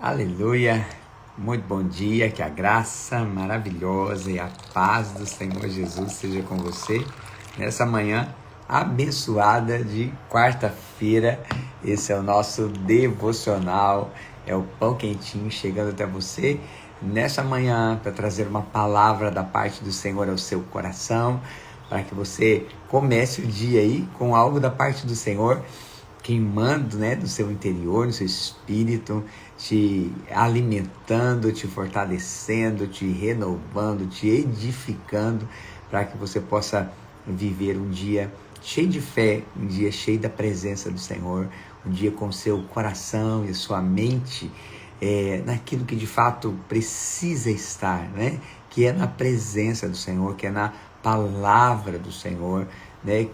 Aleluia, muito bom dia, que a graça maravilhosa e a paz do Senhor Jesus seja com você nessa manhã abençoada de quarta-feira. Esse é o nosso devocional, é o pão quentinho chegando até você nessa manhã para trazer uma palavra da parte do Senhor ao seu coração, para que você comece o dia aí com algo da parte do Senhor, queimando, no seu interior, no seu espírito, te alimentando, te fortalecendo, te renovando, te edificando, para que você possa viver um dia cheio de fé, um dia cheio da presença do Senhor, um dia com seu coração e sua mente naquilo que de fato precisa estar, que é na presença do Senhor, que é na palavra do Senhor,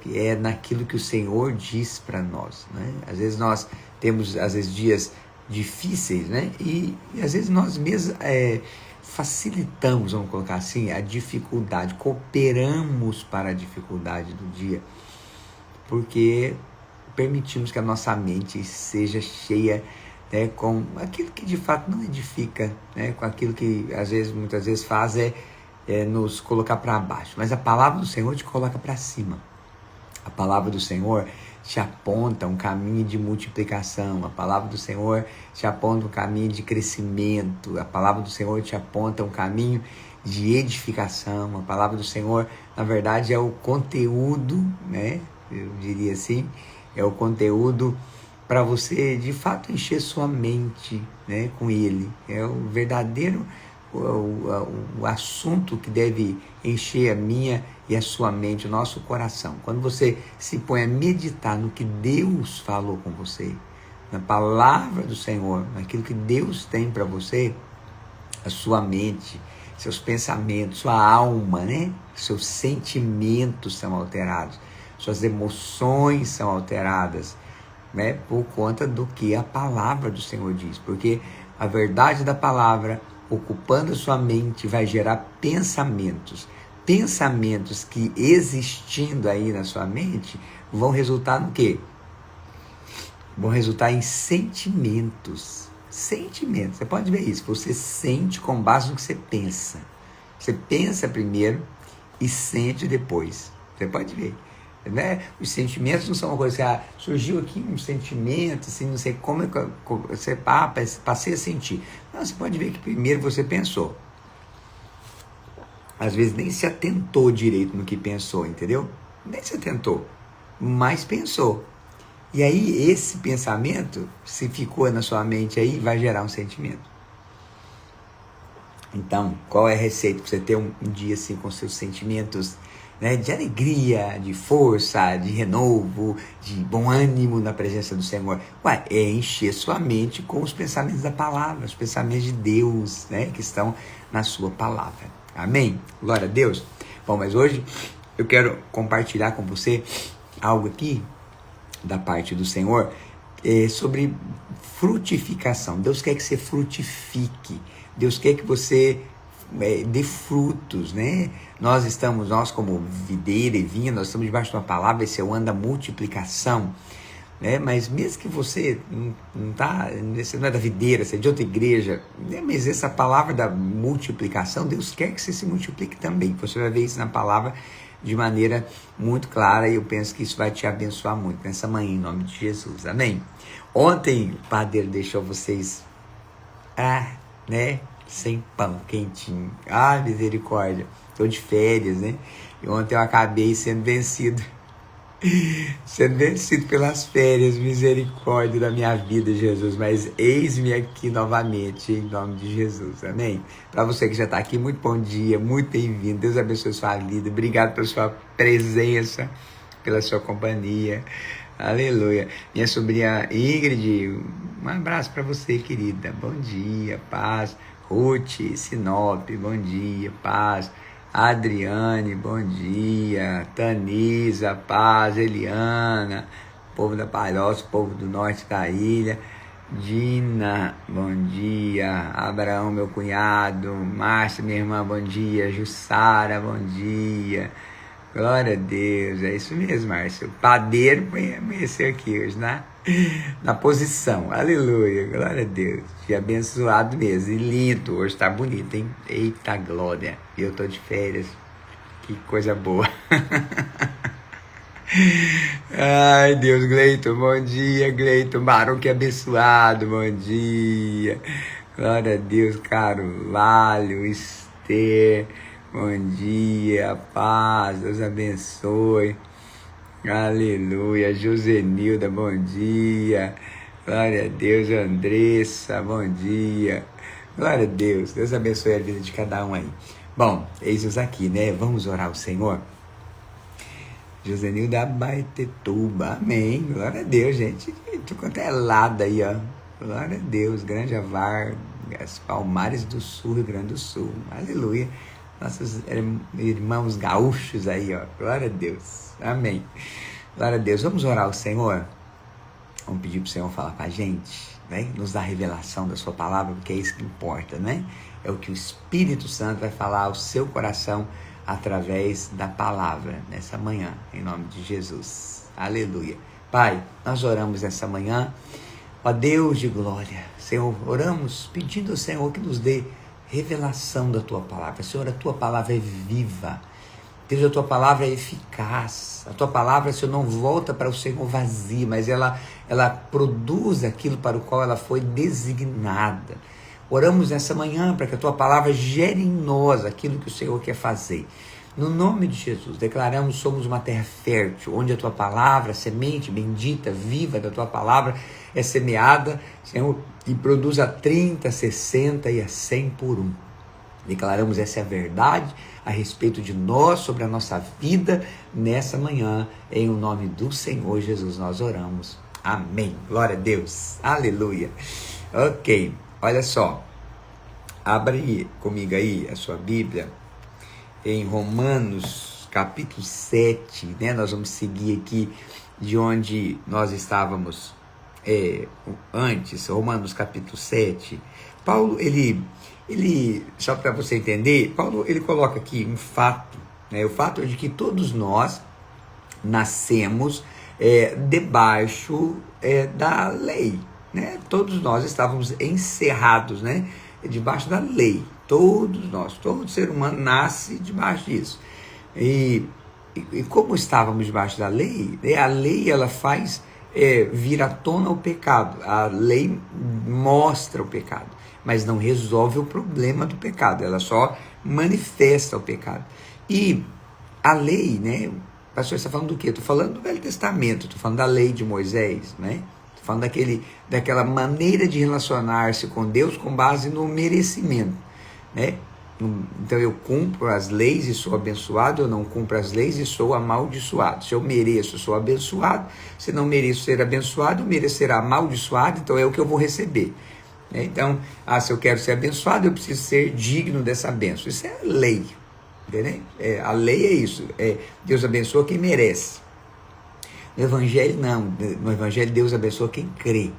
que é naquilo que o Senhor diz para nós. Às vezes nós temos dias difíceis, e às vezes nós mesmos facilitamos, vamos colocar assim, a dificuldade, cooperamos para a dificuldade do dia, porque permitimos que a nossa mente seja cheia com aquilo que de fato não edifica, com aquilo que muitas vezes faz nos colocar para baixo. Mas a palavra do Senhor te coloca para cima. A palavra do Senhor te aponta um caminho de multiplicação. A palavra do Senhor te aponta um caminho de crescimento. A palavra do Senhor te aponta um caminho de edificação. A palavra do Senhor, na verdade, é o conteúdo, eu diria assim, é o conteúdo para você, de fato, encher sua mente, com Ele. É o verdadeiro o assunto que deve encher a minha e a sua mente, o nosso coração. Quando você se põe a meditar no que Deus falou com você, na palavra do Senhor, naquilo que Deus tem para você, a sua mente, seus pensamentos, sua alma, seus sentimentos são alterados, suas emoções são alteradas, por conta do que a palavra do Senhor diz, porque a verdade da palavra, ocupando a sua mente, vai gerar pensamentos que, existindo aí na sua mente, vão resultar no quê? Vão resultar em sentimentos. Você pode ver isso, você sente com base no que você pensa. Você pensa primeiro e sente depois. Você pode ver. Os sentimentos não são uma coisa assim, surgiu aqui um sentimento, assim, não sei como você passei a sentir. Não, você pode ver que primeiro você pensou. Às vezes nem se atentou direito no que pensou, entendeu? Nem se atentou, mas pensou. E aí esse pensamento, se ficou na sua mente aí, vai gerar um sentimento. Então, qual é a receita para você ter um dia assim com seus sentimentos, de alegria, de força, de renovo, de bom ânimo na presença do Senhor? É encher sua mente com os pensamentos da palavra, os pensamentos de Deus, que estão na sua palavra. Amém? Glória a Deus. Bom, mas hoje eu quero compartilhar com você algo aqui da parte do Senhor sobre frutificação. Deus quer que você frutifique. Deus quer que você dê frutos, Nós como videira e vinha, nós estamos debaixo de uma palavra, esse é o ano da multiplicação, mas mesmo que você você não é da videira, você é de outra igreja, mas essa palavra da multiplicação, Deus quer que você se multiplique também. Você vai ver isso na palavra de maneira muito clara, e eu penso que isso vai te abençoar muito nessa manhã, em nome de Jesus, amém? Ontem o padeiro deixou vocês sem pão quentinho. Misericórdia, estou de férias, e ontem eu acabei sendo vencido pelas férias. Misericórdia da minha vida, Jesus, mas eis-me aqui novamente, em nome de Jesus, amém? Para você que já está aqui, muito bom dia, muito bem-vindo, Deus abençoe sua vida, obrigado pela sua presença, pela sua companhia, aleluia. Minha sobrinha Ingrid, um abraço para você, querida, bom dia, paz. Ruth, Sinop, bom dia, paz. Adriane, bom dia. Tanisa, paz. Eliana, povo da Palhoça, povo do norte da ilha. Dina, bom dia. Abraão, meu cunhado. Márcia, minha irmã, bom dia. Jussara, bom dia. Glória a Deus, é isso mesmo, Márcia. O padeiro amanheceu aqui hoje, Na posição, aleluia, glória a Deus. Que abençoado mesmo, e lindo, hoje tá bonito, hein? Eita glória, eu tô de férias, que coisa boa. Ai Deus, Gleiton, bom dia, Gleiton, Barão, que abençoado, bom dia. Glória a Deus, Carvalho, Esther, bom dia, paz, Deus abençoe. Aleluia, Josenilda, bom dia. Glória a Deus, Andressa, bom dia. Glória a Deus, Deus abençoe a vida de cada um aí. Bom, eis-nos aqui, né? Vamos orar ao Senhor. Josenilda Baetetuba, amém. Glória a Deus, gente. Quanto é lado aí, ó. Glória a Deus, Grande Avar, Palmares do Sul, Rio Grande do Sul. Aleluia. Nossos irmãos gaúchos aí, ó. Glória a Deus. Amém. Glória a Deus. Vamos orar ao Senhor? Vamos pedir para o Senhor falar com a gente, né? Nos dar a revelação da sua palavra, porque é isso que importa, né? É o que o Espírito Santo vai falar ao seu coração através da palavra nessa manhã, em nome de Jesus. Aleluia. Pai, nós oramos essa manhã, ó Deus de glória. Senhor, oramos pedindo ao Senhor que nos dê revelação da tua palavra. Senhor, a tua palavra é viva. Deus, a tua palavra é eficaz. A tua palavra, Senhor, não volta para o Senhor vazia, mas ela produz aquilo para o qual ela foi designada. Oramos nessa manhã para que a tua palavra gere em nós aquilo que o Senhor quer fazer. No nome de Jesus, declaramos que somos uma terra fértil, onde a tua palavra, a semente bendita, viva da tua palavra, é semeada, Senhor, e produz a 30, 60 e a 100 por um. Declaramos essa é a verdade a respeito de nós, sobre a nossa vida, nessa manhã, em o nome do Senhor Jesus nós oramos. Amém. Glória a Deus. Aleluia. Ok, olha só. Abre comigo aí a sua Bíblia em Romanos capítulo 7, né? Nós vamos seguir aqui de onde nós estávamos antes, Romanos capítulo 7. Paulo, ele só para você entender, Paulo, ele coloca aqui um fato, né? O fato é de que todos nós nascemos debaixo da lei, né? Todos nós estávamos encerrados, né? Debaixo da lei, todos nós, todo ser humano nasce debaixo disso. E como estávamos debaixo da lei, né? A lei ela faz vir à tona o pecado, a lei mostra o pecado, mas não resolve o problema do pecado, ela só manifesta o pecado. E a lei, né? O pastor está falando do quê? Estou falando do Velho Testamento, estou falando da lei de Moisés, né? Estou falando daquela maneira de relacionar-se com Deus com base no merecimento, né? Então eu cumpro as leis e sou abençoado, eu não cumpro as leis e sou amaldiçoado. Se eu mereço, sou abençoado, se não mereço ser abençoado, eu merecer amaldiçoado, então é o que eu vou receber. Então, se eu quero ser abençoado, eu preciso ser digno dessa bênção. Isso é lei, entendeu? A lei é isso, Deus abençoa quem merece. No Evangelho não, no Evangelho Deus abençoa quem crê.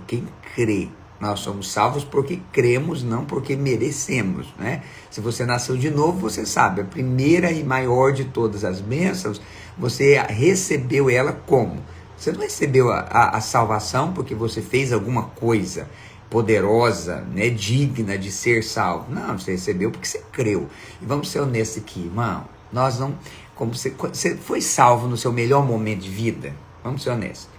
Quem crê. Nós somos salvos porque cremos, não porque merecemos, né? Se você nasceu de novo, você sabe, a primeira e maior de todas as bênçãos, você recebeu ela como? Você não recebeu a salvação porque você fez alguma coisa poderosa, né, digna de ser salvo. Não, você recebeu porque você creu. E vamos ser honestos aqui, irmão. Nós não... Como você foi salvo no seu melhor momento de vida? Vamos ser honestos.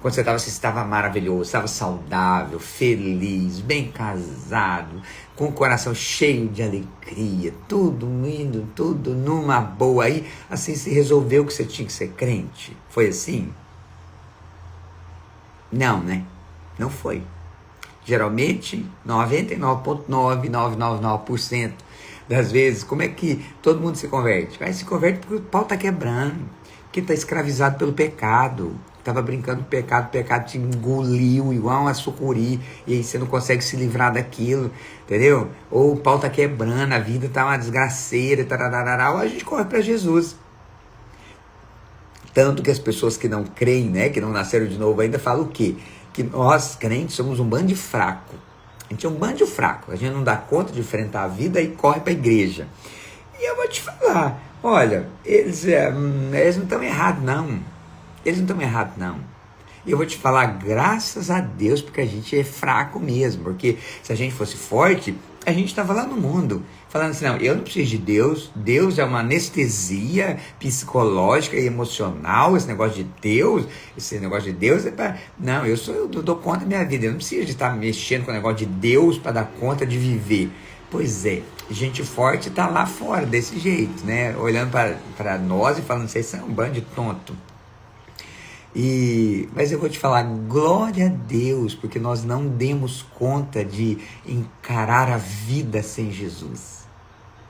Quando você estava maravilhoso, estava saudável, feliz, bem casado, com o coração cheio de alegria, tudo indo, tudo numa boa. Aí, assim, se resolveu que você tinha que ser crente. Foi assim? Não, né? Não foi. Geralmente, 99,9999% das vezes, como é que todo mundo se converte? Vai se converte porque o pau está quebrando, porque está escravizado pelo pecado. Estava brincando com o pecado te engoliu igual uma sucuri, e aí você não consegue se livrar daquilo, entendeu? Ou o pau está quebrando, a vida está uma desgraceira, ou a gente corre para Jesus. Tanto que as pessoas que não creem, né, que não nasceram de novo ainda, falam o quê? Que nós, crentes, somos um bando de fraco. A gente é um bando de fraco, a gente não dá conta de enfrentar a vida e corre para a igreja. E eu vou te falar, olha, eles não estão errados, não. Eles não estão errados, não. E eu vou te falar, graças a Deus, porque a gente é fraco mesmo. Porque se a gente fosse forte, a gente estava lá no mundo, falando assim, não, eu não preciso de Deus. Deus é uma anestesia psicológica e emocional. Esse negócio de Deus é para... Não, eu dou conta da minha vida. Eu não preciso de estar mexendo com o negócio de Deus para dar conta de viver. Pois é, gente forte está lá fora desse jeito, né? Olhando para nós e falando, vocês são um bando de tonto. Mas eu vou te falar, glória a Deus, porque nós não demos conta de encarar a vida sem Jesus.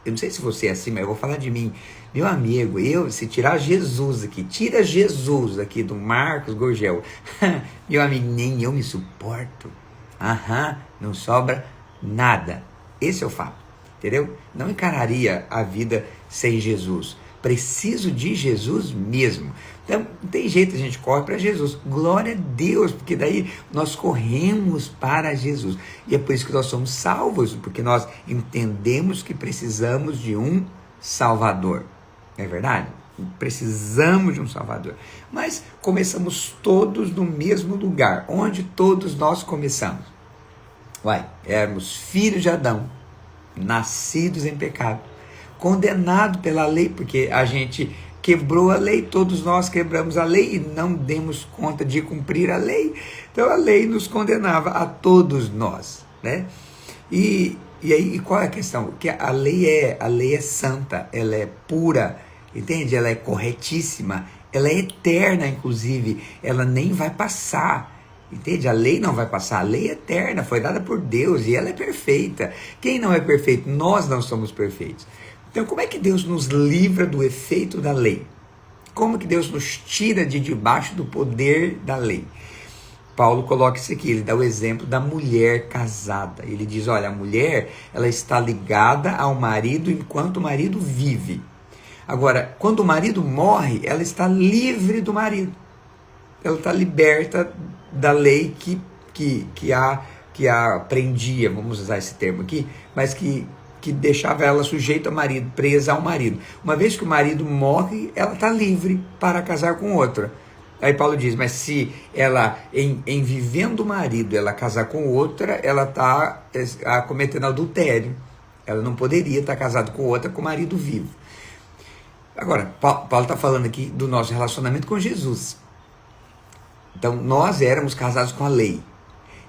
Eu não sei se você é assim, mas eu vou falar de mim. Meu amigo, se tirar Jesus aqui, tira Jesus aqui do Marcos Gurgel, meu amigo, nem eu me suporto. Não sobra nada. Esse é o fato, entendeu? Não encararia a vida sem Jesus. Preciso de Jesus mesmo. Então, não tem jeito, a gente corre para Jesus. Glória a Deus, porque daí nós corremos para Jesus. E é por isso que nós somos salvos, porque nós entendemos que precisamos de um Salvador. Não é verdade? Precisamos de um Salvador. Mas começamos todos no mesmo lugar. Onde todos nós começamos? Éramos filhos de Adão, nascidos em pecado, condenado pela lei, porque a gente quebrou a lei, todos nós quebramos a lei e não demos conta de cumprir a lei. Então a lei nos condenava a todos nós, né? E aí qual é a questão? Que a lei é santa, ela é pura, entende? Ela é corretíssima, ela é eterna, inclusive, ela nem vai passar. Entende? A lei não vai passar, a lei é eterna, foi dada por Deus e ela é perfeita. Quem não é perfeito? Nós não somos perfeitos. Então, como é que Deus nos livra do efeito da lei? Como que Deus nos tira de debaixo do poder da lei? Paulo coloca isso aqui, ele dá o exemplo da mulher casada. Ele diz, olha, a mulher, ela está ligada ao marido enquanto o marido vive. Agora, quando o marido morre, ela está livre do marido. Ela está liberta da lei que a prendia, vamos usar esse termo aqui, mas que deixava ela sujeita ao marido, presa ao marido. Uma vez que o marido morre, ela está livre para casar com outra. Aí Paulo diz, mas se ela, em vivendo o marido, ela casar com outra, ela está cometendo adultério. Ela não poderia estar casada com outra com o marido vivo. Agora, Paulo está falando aqui do nosso relacionamento com Jesus. Então, nós éramos casados com a lei.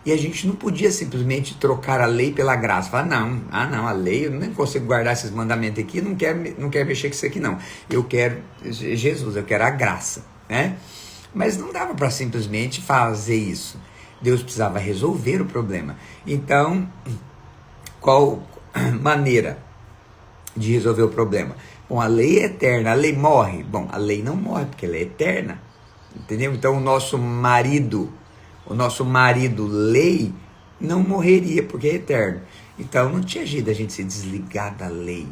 E a gente não podia simplesmente trocar a lei pela graça. Falar, não, a lei, eu nem consigo guardar esses mandamentos aqui, não quero mexer com isso aqui não. Eu quero Jesus, eu quero a graça, né? Mas não dava para simplesmente fazer isso. Deus precisava resolver o problema. Então, qual maneira de resolver o problema? Bom, a lei é eterna, a lei morre. Bom, a lei não morre porque ela é eterna. Entendeu? Então o nosso marido lei não morreria porque é eterno. Então não tinha jeito da gente se desligar da lei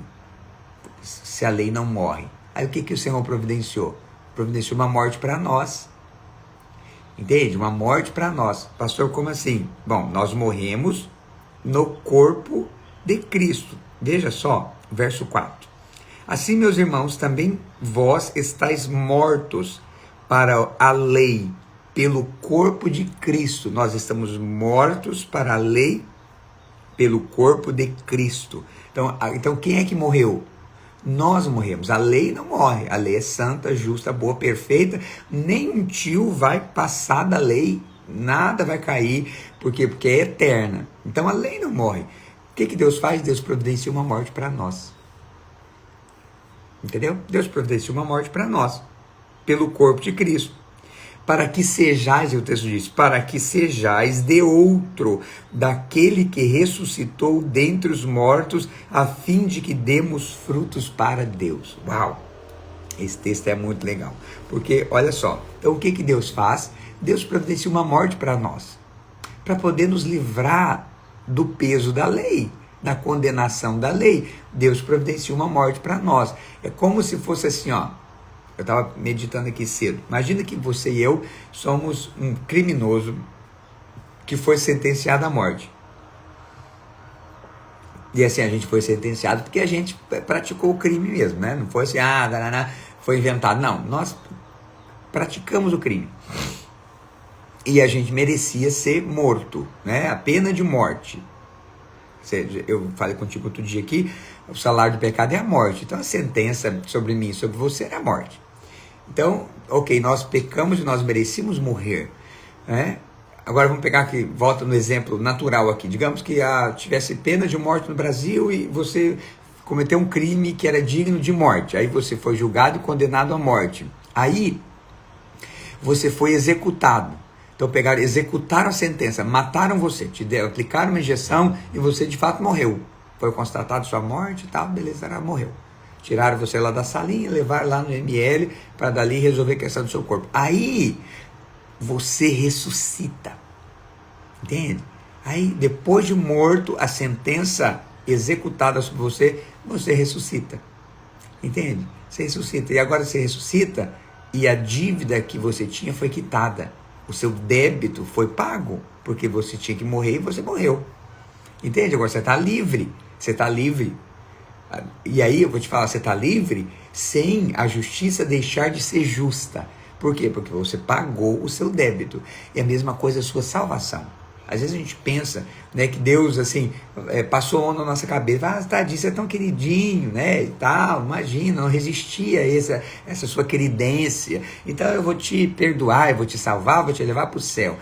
se a lei não morre. Aí o que o Senhor providenciou? Providenciou uma morte para nós. Entende? Uma morte para nós. Pastor, como assim? Bom, nós morremos no corpo de Cristo. Veja só, verso 4. Assim, meus irmãos, também vós estáis mortos para a lei, pelo corpo de Cristo. Nós estamos mortos para a lei, pelo corpo de Cristo. Então quem é que morreu? Nós morremos. A lei não morre. A lei é santa, justa, boa, perfeita. Nenhum tio vai passar da lei. Nada vai cair. Por quê? Porque é eterna. Então a lei não morre. O que Deus faz? Deus providencia uma morte para nós. Entendeu? Deus providencia uma morte para nós. Pelo corpo de Cristo, para que sejais, o texto diz, para que sejais de outro, daquele que ressuscitou dentre os mortos, a fim de que demos frutos para Deus. Uau! Esse texto é muito legal, porque olha só, então o que Deus faz? Deus providencia uma morte para nós, para poder nos livrar do peso da lei, da condenação da lei. Deus providencia uma morte para nós. É como se fosse assim, ó. Eu estava meditando aqui cedo. Imagina que você e eu somos um criminoso que foi sentenciado à morte. E assim, a gente foi sentenciado porque a gente praticou o crime mesmo, né? Não foi assim, foi inventado. Não, nós praticamos o crime. e a gente merecia ser morto, né? A pena de morte. Ou seja, eu falei contigo outro dia aqui, o salário do pecado é a morte. Então a sentença sobre mim e sobre você era a morte. Então, ok, nós pecamos e nós merecíamos morrer, né? Agora vamos pegar aqui, volta no exemplo natural aqui. Digamos que tivesse pena de morte no Brasil e você cometeu um crime que era digno de morte. Aí você foi julgado e condenado à morte. Aí você foi executado. Então executaram a sentença, mataram você, aplicaram uma injeção e você de fato morreu. Foi constatado sua morte e tal, beleza, morreu. Tiraram você lá da salinha, levaram lá no ML para dali resolver a questão do seu corpo. Aí você ressuscita. Entende? Aí depois de morto, a sentença executada sobre você, você ressuscita. Entende? Você ressuscita. E agora você ressuscita e a dívida que você tinha foi quitada. O seu débito foi pago, porque você tinha que morrer e você morreu. Entende? Agora você está livre. Você está livre. E aí eu vou te falar, você está livre sem a justiça deixar de ser justa. Por quê? Porque você pagou o seu débito. E a mesma coisa a sua salvação. Às vezes a gente pensa, né, que Deus assim, passou onda na nossa cabeça. Tadinho, você é tão queridinho, né? E tal, imagina, não resistia a essa sua queridência. Então eu vou te perdoar, eu vou te salvar, vou te levar para o céu.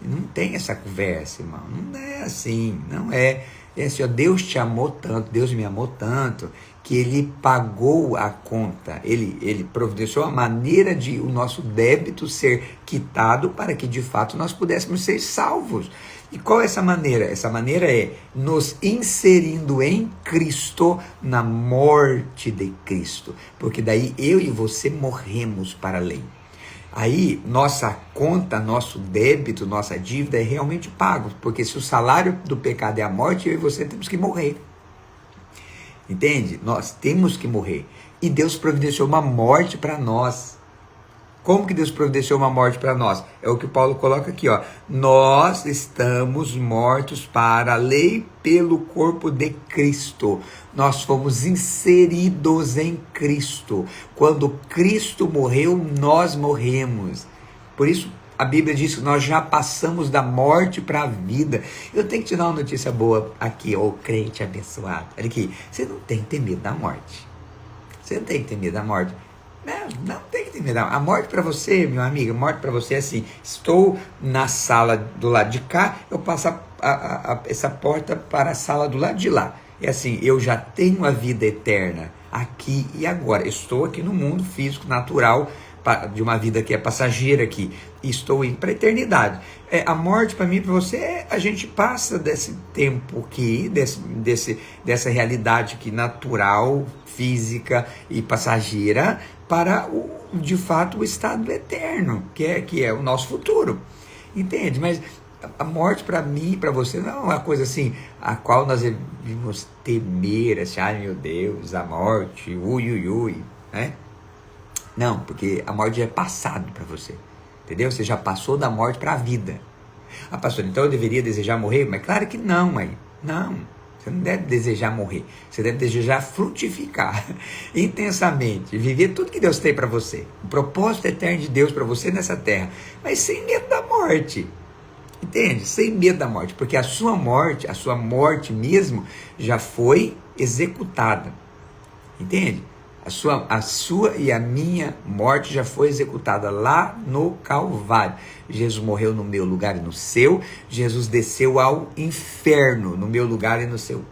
Não tem essa conversa, irmão. Não é assim, não é. É assim, ó, Deus te amou tanto, Deus me amou tanto, que Ele pagou a conta, Ele providenciou a maneira de o nosso débito ser quitado para que de fato nós pudéssemos ser salvos. E qual é essa maneira? Essa maneira é nos inserindo em Cristo, na morte de Cristo, porque daí eu e você morremos para a lei. Aí nossa conta, nosso débito, nossa dívida é realmente pago, porque se o salário do pecado é a morte, eu e você temos que morrer. Entende? Nós temos que morrer. E Deus providenciou uma morte para nós. Como que Deus providenciou uma morte para nós? É o que Paulo coloca aqui, ó. Nós estamos mortos para a lei pelo corpo de Cristo. Nós fomos inseridos em Cristo. Quando Cristo morreu, nós morremos. Por isso, a Bíblia diz que nós já passamos da morte para a vida. Eu tenho que te dar uma notícia boa aqui, ô crente abençoado. Olha aqui, você não tem que ter medo da morte. Você não tem que ter medo da morte. Não tem que ter medo. A morte para você, meu amigo, a morte para você é assim: estou na sala do lado de cá, eu passo essa porta para a sala do lado de lá. É assim, eu já tenho a vida eterna aqui e agora. Estou aqui no mundo físico, natural, de uma vida que é passageira aqui, e estou indo para a eternidade. A morte para mim e para você, a gente passa desse tempo aqui, dessa realidade aqui natural, física e passageira, para de fato o estado eterno, que é o nosso futuro. Entende? Mas a morte para mim e para você não é uma coisa assim, a qual nós devemos temer, assim, ai meu Deus, a morte, né? Não, porque a morte já é passado para você, entendeu? Você já passou da morte para a vida. Ah, pastor, então eu deveria desejar morrer? Mas claro que não, mãe. Não, você não deve desejar morrer. Você deve desejar frutificar intensamente, viver tudo que Deus tem para você. O propósito eterno de Deus para você nessa terra, mas sem medo da morte. Entende? Sem medo da morte, porque a sua morte mesmo, já foi executada. Entende? A sua e a minha morte já foi executada lá no Calvário. Jesus morreu no meu lugar e no seu. Jesus desceu ao inferno no meu lugar e no seu.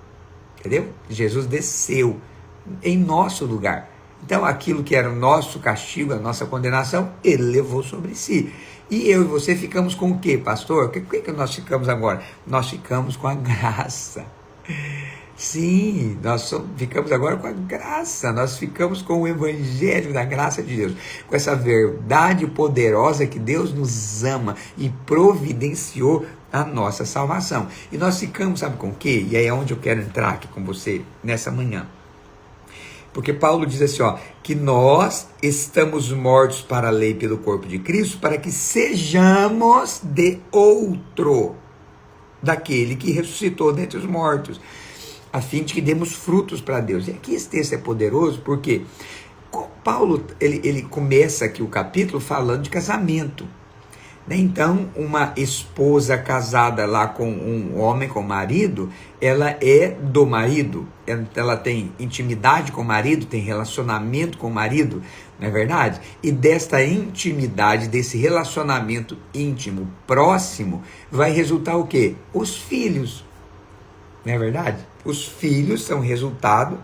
Entendeu? Jesus desceu em nosso lugar. Então aquilo que era o nosso castigo, a nossa condenação, Ele levou sobre si. E eu e você ficamos com o quê, pastor? O que nós ficamos agora? Nós ficamos com a graça. Sim, nós ficamos agora com a graça, nós ficamos com o evangelho da graça de Deus, com essa verdade poderosa que Deus nos ama e providenciou a nossa salvação. E nós ficamos, sabe com o quê? E aí é onde eu quero entrar aqui com você nessa manhã. Porque Paulo diz assim, ó, que nós estamos mortos para a lei pelo corpo de Cristo, para que sejamos de outro, daquele que ressuscitou dentre os mortos, a fim de que demos frutos para Deus. E aqui esse texto é poderoso porque Paulo ele começa aqui o capítulo falando de casamento. Então, uma esposa casada lá com um homem, com o marido, ela é do marido, ela tem intimidade com o marido, tem relacionamento com o marido, não é verdade? E desta intimidade, desse relacionamento íntimo, próximo, vai resultar o quê? Os filhos, não é verdade? Os filhos são resultado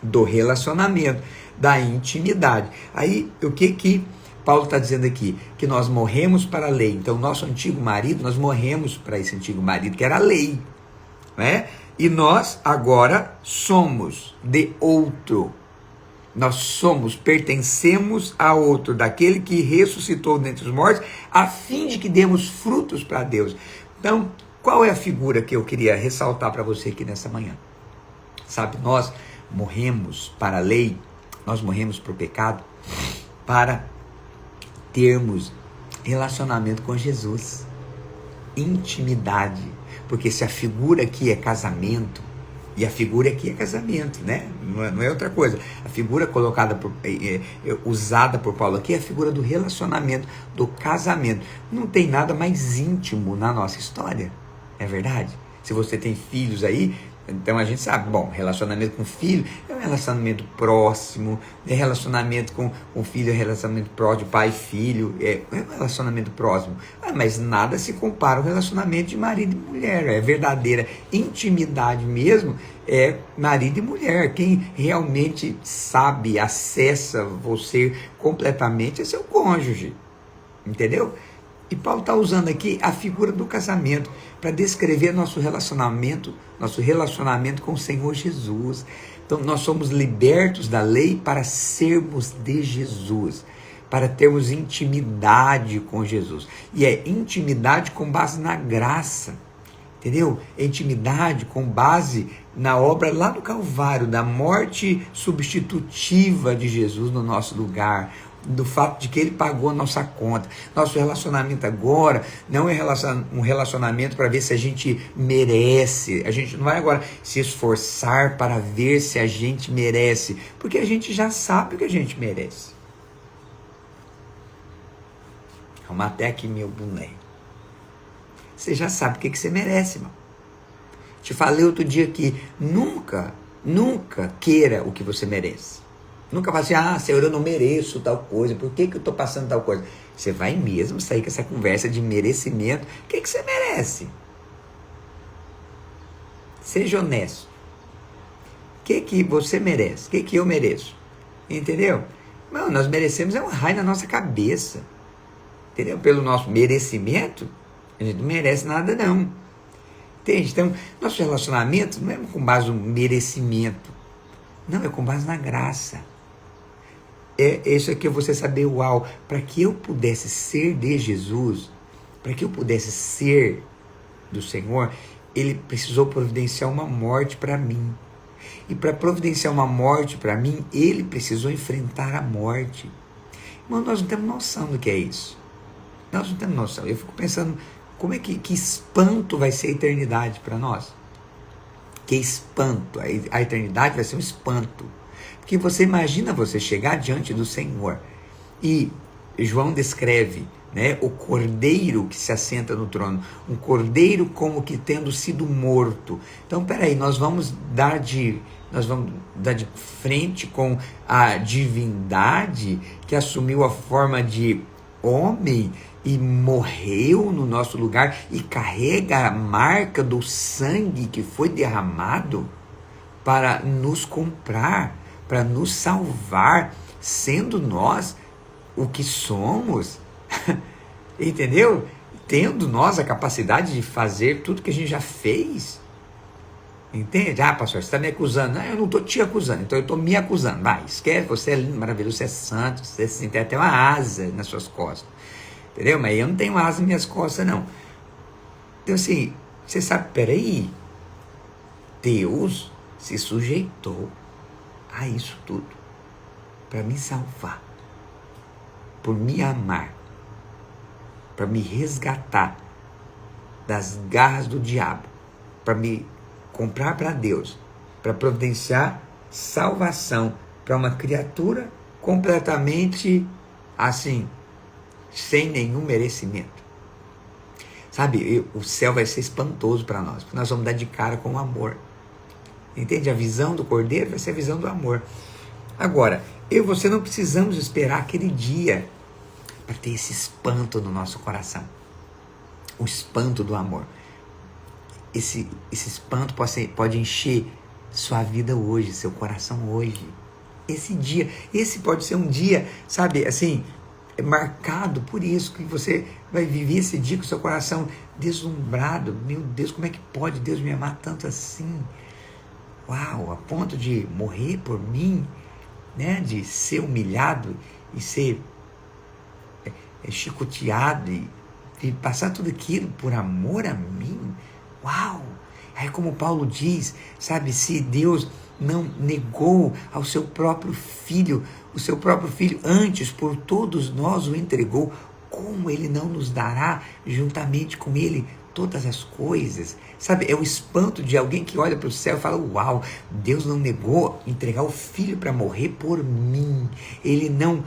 do relacionamento, da intimidade. Aí, o que Paulo está dizendo aqui? Que nós morremos para a lei. Então, nosso antigo marido, nós morremos para esse antigo marido, que era a lei, né? E nós agora somos de outro. Nós somos, pertencemos a outro, daquele que ressuscitou dentre os mortos, a fim de que demos frutos para Deus. Então, qual é a figura que eu queria ressaltar para você aqui nessa manhã? Sabe, nós morremos para a lei, nós morremos para o pecado, para termos relacionamento com Jesus, intimidade, porque se a figura aqui é casamento, e a figura aqui é casamento, né? Não é outra coisa. A figura colocada, usada por Paulo aqui é a figura do relacionamento, do casamento. Não tem nada mais íntimo na nossa história, é verdade? Se você tem filhos aí, então a gente sabe, bom, relacionamento com filho é um relacionamento próximo, é relacionamento com o filho, é relacionamento próximo, pai e filho, é um relacionamento próximo. Mas nada se compara ao relacionamento de marido e mulher, é verdadeira intimidade mesmo, é marido e mulher. Quem realmente sabe, acessa você completamente é seu cônjuge, entendeu? E Paulo está usando aqui a figura do casamento para descrever nosso relacionamento com o Senhor Jesus. Então, nós somos libertos da lei para sermos de Jesus, para termos intimidade com Jesus. E é intimidade com base na graça, entendeu? É intimidade com base na obra lá do Calvário, da morte substitutiva de Jesus no nosso lugar, do fato de que ele pagou a nossa conta. Nosso relacionamento agora não é um relacionamento para ver se a gente merece. A gente não vai agora se esforçar para ver se a gente merece, porque a gente já sabe o que a gente merece. Vamos até aqui meu boné. Você já sabe o que você merece, irmão. Te falei outro dia que nunca queira o que você merece. Nunca fala assim, Senhor, eu não mereço tal coisa, por que eu estou passando tal coisa? Você vai mesmo sair com essa conversa de merecimento. O que você merece? Seja honesto. O que você merece? O que eu mereço? Entendeu? Não, nós merecemos um raio na nossa cabeça. Entendeu? Pelo nosso merecimento, a gente não merece nada não. Entende? Então, nosso relacionamento não é com base no merecimento. Não, é com base na graça. É isso aqui, você saber, para que eu pudesse ser de Jesus, para que eu pudesse ser do Senhor, ele precisou providenciar uma morte para mim. E para providenciar uma morte para mim, ele precisou enfrentar a morte. Irmão, nós não temos noção do que é isso. Nós não temos noção. Eu fico pensando, como é que espanto vai ser a eternidade para nós? Que espanto. A eternidade vai ser um espanto. Porque você imagina você chegar diante do Senhor e João descreve, né, o cordeiro que se assenta no trono, um cordeiro como que tendo sido morto. Então, peraí, nós vamos dar de frente com a divindade que assumiu a forma de homem e morreu no nosso lugar e carrega a marca do sangue que foi derramado para nos comprar, para nos salvar, sendo nós o que somos, entendeu? Tendo nós a capacidade de fazer tudo que a gente já fez, entende? Pastor, você está me acusando. Não, eu não estou te acusando, então eu estou me acusando. Vai, esquece, você é lindo, maravilhoso, você é santo, você tem até uma asa nas suas costas, entendeu? Mas eu não tenho asa nas minhas costas, não. Então assim, você sabe, peraí, Deus se sujeitou a isso tudo, para me salvar, por me amar, para me resgatar das garras do diabo, para me comprar para Deus, para providenciar salvação para uma criatura completamente assim, sem nenhum merecimento. Sabe, o céu vai ser espantoso para nós, porque nós vamos dar de cara com o amor. Entende? A visão do Cordeiro vai ser a visão do amor. Agora, eu e você não precisamos esperar aquele dia para ter esse espanto no nosso coração. O espanto do amor. Esse espanto pode encher sua vida hoje, seu coração hoje. Esse dia, esse pode ser um dia, sabe, assim, marcado por isso, que você vai viver esse dia com o seu coração deslumbrado. Meu Deus, como é que pode Deus me amar tanto assim? Uau, a ponto de morrer por mim, né? De ser humilhado e ser chicoteado e passar tudo aquilo por amor a mim. Uau! Aí como Paulo diz, sabe, se Deus não negou ao seu próprio filho, o seu próprio filho antes por todos nós o entregou, como ele não nos dará juntamente com ele todas as coisas? Sabe, é o espanto de alguém que olha para o céu e fala: uau, Deus não negou entregar o filho para morrer por mim. Ele não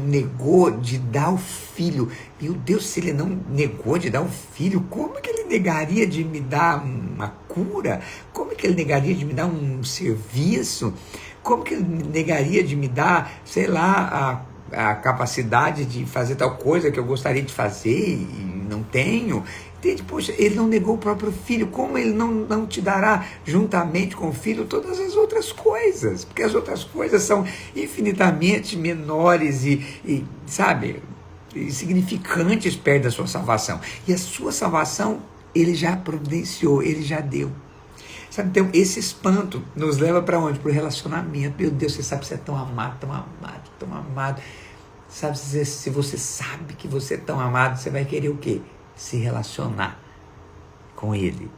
negou de dar o filho. Meu Deus, se ele não negou de dar o filho, como que ele negaria de me dar uma cura? Como que ele negaria de me dar um serviço? Como que ele negaria de me dar, sei lá, a capacidade de fazer tal coisa que eu gostaria de fazer e não tenho? Entende? Poxa, ele não negou o próprio filho, como ele não te dará juntamente com o filho todas as outras coisas? Porque as outras coisas são infinitamente menores e sabe, insignificantes perto da sua salvação. E a sua salvação, ele já providenciou, ele já deu. Sabe, então esse espanto nos leva para onde? Para o relacionamento. Meu Deus, você sabe que você é tão amado, tão amado, tão amado. Sabe, se você sabe que você é tão amado, você vai querer o quê? Se relacionar com ele.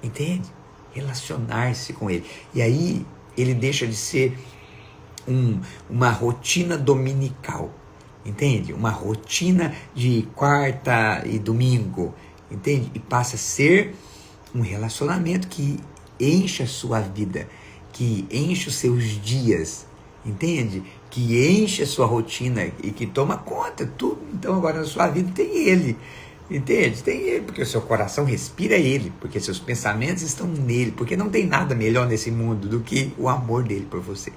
Entende? Relacionar-se com ele. E aí ele deixa de ser uma rotina dominical. Entende? Uma rotina de quarta e domingo. Entende? E passa a ser um relacionamento que enche a sua vida, que enche os seus dias, entende? Que enche a sua rotina e que toma conta tudo. Então agora na sua vida tem ele, entende? Tem ele, porque o seu coração respira ele, porque seus pensamentos estão nele, porque não tem nada melhor nesse mundo do que o amor dele por você.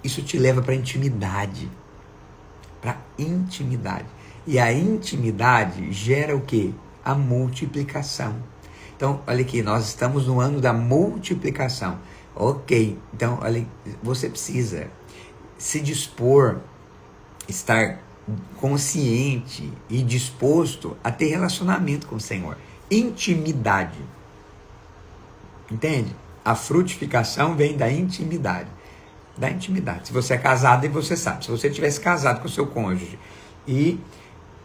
Isso te leva para a intimidade, e a intimidade gera o quê? A multiplicação. Então, olha aqui, nós estamos no ano da multiplicação. Ok, então, olha, você precisa se dispor, estar consciente e disposto a ter relacionamento com o Senhor. Intimidade. Entende? A frutificação vem da intimidade. Da intimidade. Se você é casado, e você sabe, se você tivesse casado com o seu cônjuge e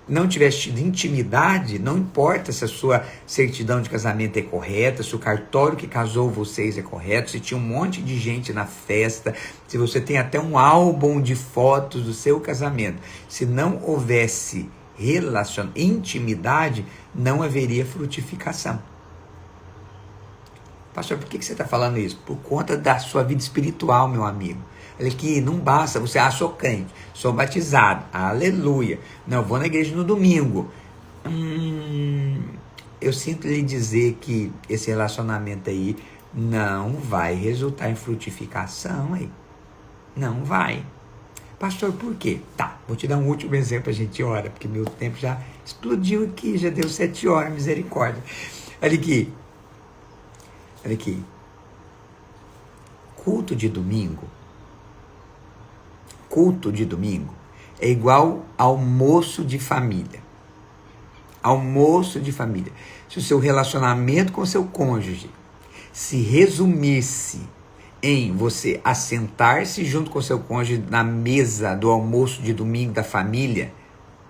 não tivesse tido intimidade, não importa se a sua certidão de casamento é correta, se o cartório que casou vocês é correto, se tinha um monte de gente na festa, se você tem até um álbum de fotos do seu casamento, se não houvesse intimidade, não haveria frutificação. Pastor, por que você está falando isso? Por conta da sua vida espiritual, meu amigo. Olha aqui, não basta você, sou crente, sou batizado, aleluia. Não, vou na igreja no domingo. Eu sinto lhe dizer que esse relacionamento aí não vai resultar em frutificação aí. Não vai. Pastor, por quê? Tá, vou te dar um último exemplo, a gente ora, porque meu tempo já explodiu aqui, já deu 7 horas, misericórdia. Olha aqui. Olha aqui. Culto de domingo é igual almoço de família. Almoço de família. Se o seu relacionamento com o seu cônjuge se resumisse em você assentar-se junto com o seu cônjuge na mesa do almoço de domingo da família,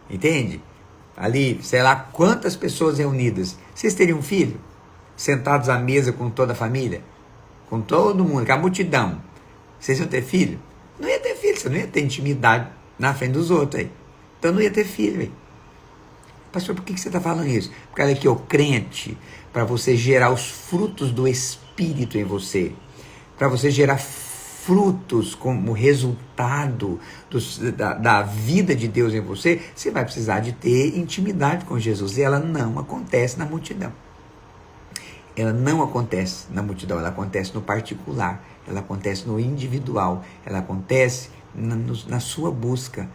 entende? Ali, sei lá quantas pessoas reunidas, vocês teriam filho? Sentados à mesa com toda a família? Com todo mundo, com a multidão. Vocês iam ter filho? Não ia ter filho, você não ia ter intimidade na frente dos outros aí. Então não ia ter filho aí. Pastor, por que você está falando isso? Porque olha aqui, crente, para você gerar os frutos do Espírito em você, para você gerar frutos como resultado da vida de Deus em você, você vai precisar de ter intimidade com Jesus. E ela não acontece na multidão. Ela não acontece na multidão, ela acontece no particular, ela acontece no individual, ela acontece na sua busca,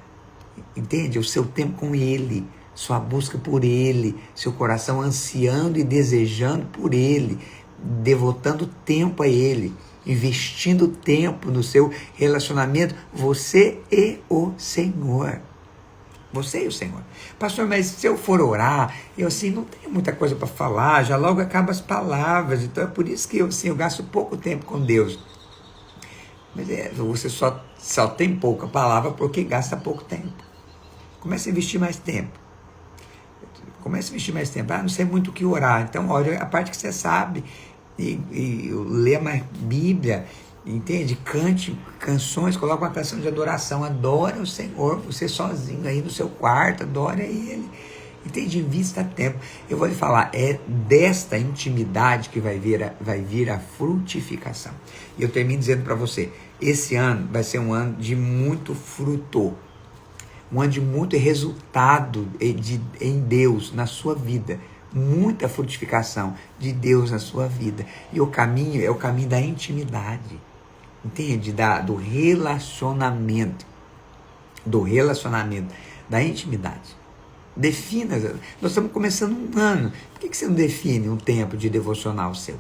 entende? O seu tempo com Ele, sua busca por Ele, seu coração ansiando e desejando por Ele, devotando tempo a Ele, investindo tempo no seu relacionamento, você e o Senhor. Você e o Senhor. Pastor, mas se eu for orar, eu assim não tenho muita coisa para falar, já logo acaba as palavras, então é por isso que eu gasto pouco tempo com Deus. Mas você só tem pouca palavra porque gasta pouco tempo. Comece a investir mais tempo. Não sei muito o que orar, então ore a parte que você sabe e lê mais Bíblia. Entende? Cante canções, coloque uma canção de adoração, adora o Senhor, você sozinho aí no seu quarto, adora Ele, entende? Invista tempo. Eu vou lhe falar, é desta intimidade que vai vir a frutificação. E eu termino dizendo para você, esse ano vai ser um ano de muito fruto, um ano de muito resultado em Deus, na sua vida, muita frutificação de Deus na sua vida. E o caminho é o caminho da intimidade. Entende? Do relacionamento, da intimidade. Defina, nós estamos começando um ano, por que você não define um tempo de devocional seu?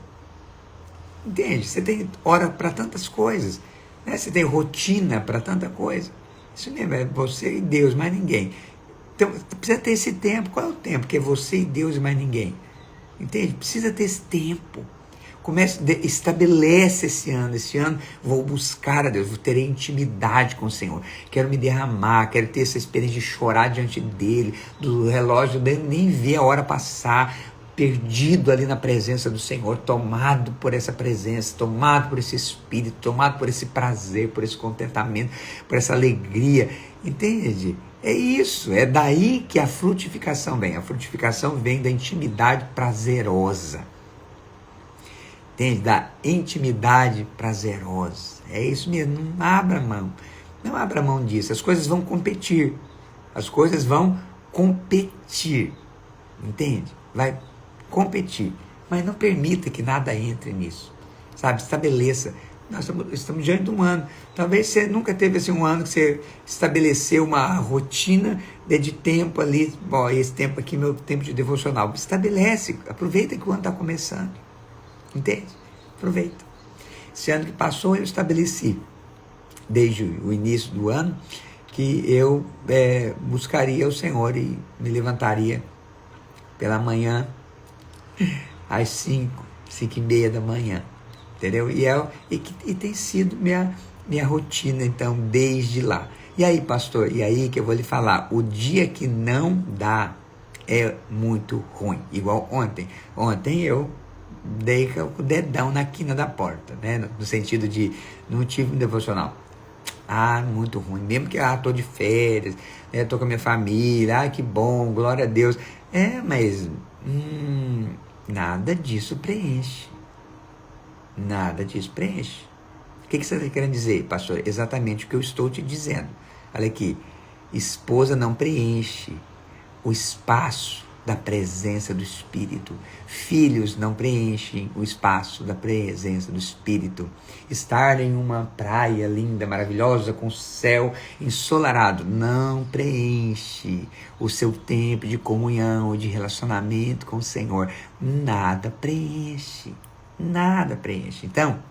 Entende? Você tem hora para tantas coisas, né? Você tem rotina para tanta coisa, isso mesmo, é você e Deus, mais ninguém. Então, precisa ter esse tempo. Qual é o tempo? Que é você e Deus e mais ninguém. Entende? Precisa ter esse tempo. Estabelece esse ano vou buscar a Deus, vou ter intimidade com o Senhor, quero me derramar, quero ter essa experiência de chorar diante dEle, do relógio dele, nem ver a hora passar, perdido ali na presença do Senhor, tomado por essa presença, tomado por esse Espírito, tomado por esse prazer, por esse contentamento, por essa alegria, entende? É isso, é daí que a frutificação vem da intimidade prazerosa. Entende? Da intimidade prazerosa. É isso mesmo, não abra mão disso. As coisas vão competir. Entende? Vai competir. Mas não permita que nada entre nisso. Sabe? Estabeleça. Nós estamos diante de um ano. Talvez você nunca teve assim, um ano que você estabeleceu uma rotina de tempo ali. Bom, esse tempo aqui é meu tempo de devocional. Estabelece, aproveita que o ano está começando. Entende? Aproveita. Esse ano que passou, eu estabeleci, desde o início do ano, que eu buscaria o Senhor e me levantaria pela manhã, às 5:30 da manhã. Entendeu? E tem sido minha rotina, então, desde lá. E aí, pastor, e aí que eu vou lhe falar, o dia que não dá é muito ruim. Igual ontem. Ontem eu dei com o dedão na quina da porta, né? No sentido de não tive um devocional. Muito ruim. Mesmo que tô de férias, né? Tô com a minha família, que bom, glória a Deus. Mas nada disso preenche. Nada disso preenche. O que você está querendo dizer, pastor? Exatamente o que eu estou te dizendo. Olha aqui, esposa não preenche o espaço da presença do Espírito. Filhos não preenchem o espaço da presença do Espírito. Estar em uma praia linda, maravilhosa, com o céu ensolarado, não preenche o seu tempo de comunhão, de relacionamento com o Senhor. Nada preenche. Nada preenche. Então,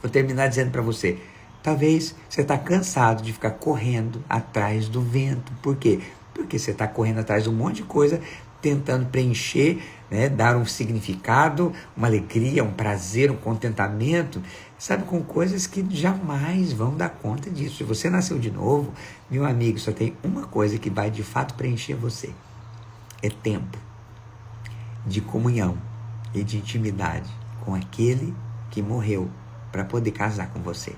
vou terminar dizendo para você, talvez você está cansado de ficar correndo atrás do vento. Por quê? Porque você está correndo atrás de um monte de coisa, tentando preencher, né, dar um significado, uma alegria, um prazer, um contentamento, sabe, com coisas que jamais vão dar conta disso. Se você nasceu de novo, meu amigo, só tem uma coisa que vai de fato preencher você. É tempo de comunhão e de intimidade com aquele que morreu para poder casar com você,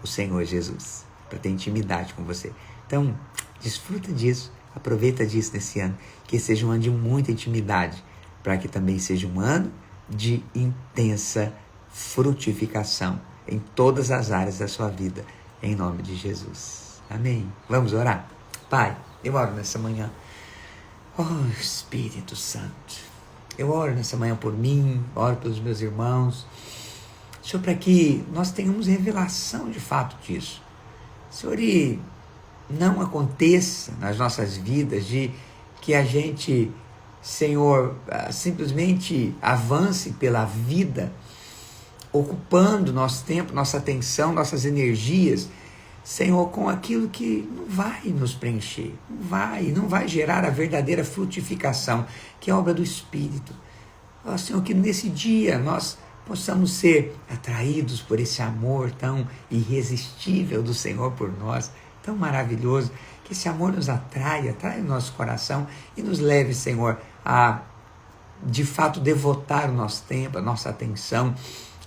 o Senhor Jesus, para ter intimidade com você. Então, desfruta disso. Aproveita disso nesse ano, que seja um ano de muita intimidade, para que também seja um ano de intensa frutificação em todas as áreas da sua vida, em nome de Jesus. Amém. Vamos orar? Pai, eu oro nessa manhã. Oh, Espírito Santo, eu oro nessa manhã por mim, oro pelos meus irmãos, Senhor, para que nós tenhamos revelação de fato disso. Senhor, e não aconteça nas nossas vidas de que a gente, Senhor, simplesmente avance pela vida, ocupando nosso tempo, nossa atenção, nossas energias, Senhor, com aquilo que não vai nos preencher, não vai gerar a verdadeira frutificação, que é a obra do Espírito. Ó Senhor, que nesse dia nós possamos ser atraídos por esse amor tão irresistível do Senhor por nós, tão maravilhoso, que esse amor nos atrai o nosso coração e nos leve, Senhor, a de fato devotar o nosso tempo, a nossa atenção,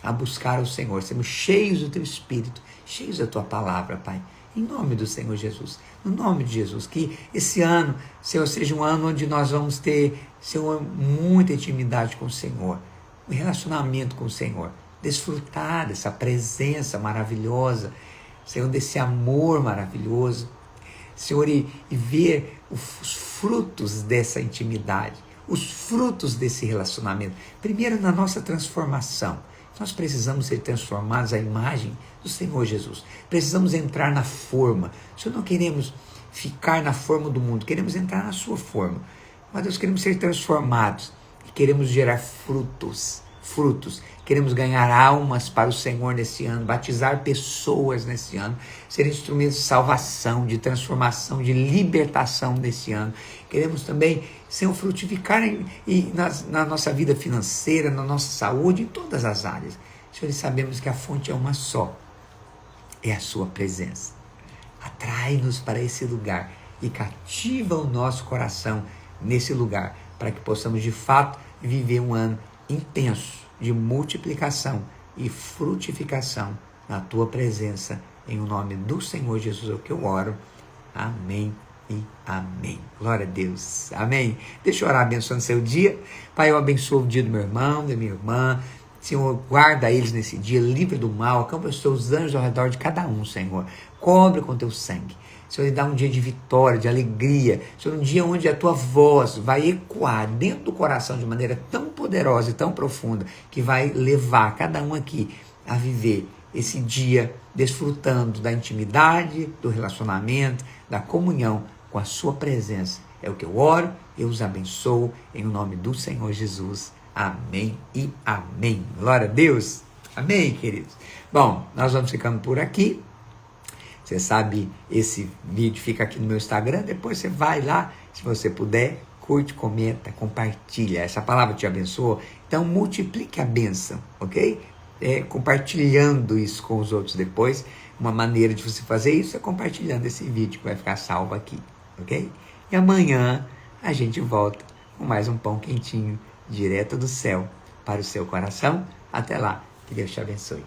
a buscar o Senhor. Sermos cheios do Teu Espírito, cheios da Tua Palavra, Pai, em nome do Senhor Jesus, no nome de Jesus, que esse ano, Senhor, seja um ano onde nós vamos ter, Senhor, muita intimidade com o Senhor, um relacionamento com o Senhor, desfrutar dessa presença maravilhosa, Senhor, desse amor maravilhoso, Senhor, e ver os frutos dessa intimidade, os frutos desse relacionamento, primeiro na nossa transformação. Nós precisamos ser transformados à imagem do Senhor Jesus. Precisamos entrar na forma. Senhor, não queremos ficar na forma do mundo, queremos entrar na sua forma. Mas Deus, queremos ser transformados e queremos gerar frutos. Queremos ganhar almas para o Senhor nesse ano, batizar pessoas nesse ano, ser instrumentos de salvação, de transformação, de libertação nesse ano. Queremos também, Senhor, frutificar na nossa vida financeira, na nossa saúde, em todas as áreas. Senhor, e sabemos que a fonte é uma só, é a sua presença. Atrai-nos para esse lugar e cativa o nosso coração nesse lugar, para que possamos de fato viver um ano intenso de multiplicação e frutificação na Tua presença. Em o nome do Senhor Jesus é o que eu oro. Amém e amém. Glória a Deus. Amém. Deixa eu orar abençoando seu dia. Pai, eu abençoo o dia do meu irmão, da minha irmã. Senhor, guarda eles nesse dia, livre do mal, acampa os teus anjos ao redor de cada um, Senhor. Cobre com teu sangue. Senhor, e dá um dia de vitória, de alegria. Senhor, um dia onde a tua voz vai ecoar dentro do coração de maneira tão poderosa e tão profunda, que vai levar cada um aqui a viver esse dia desfrutando da intimidade, do relacionamento, da comunhão com a sua presença. É o que eu oro, eu os abençoo em nome do Senhor Jesus. Amém e amém. Glória a Deus. Amém, queridos. Bom, nós vamos ficando por aqui. Você sabe, esse vídeo fica aqui no meu Instagram, depois você vai lá, se você puder, curte, comenta, compartilha. Essa palavra te abençoou, então multiplique a bênção, ok? Compartilhando isso com os outros depois. Uma maneira de você fazer isso é compartilhando esse vídeo que vai ficar salvo aqui, ok? E amanhã a gente volta com mais um pão quentinho, direto do céu, para o seu coração. Até lá, que Deus te abençoe.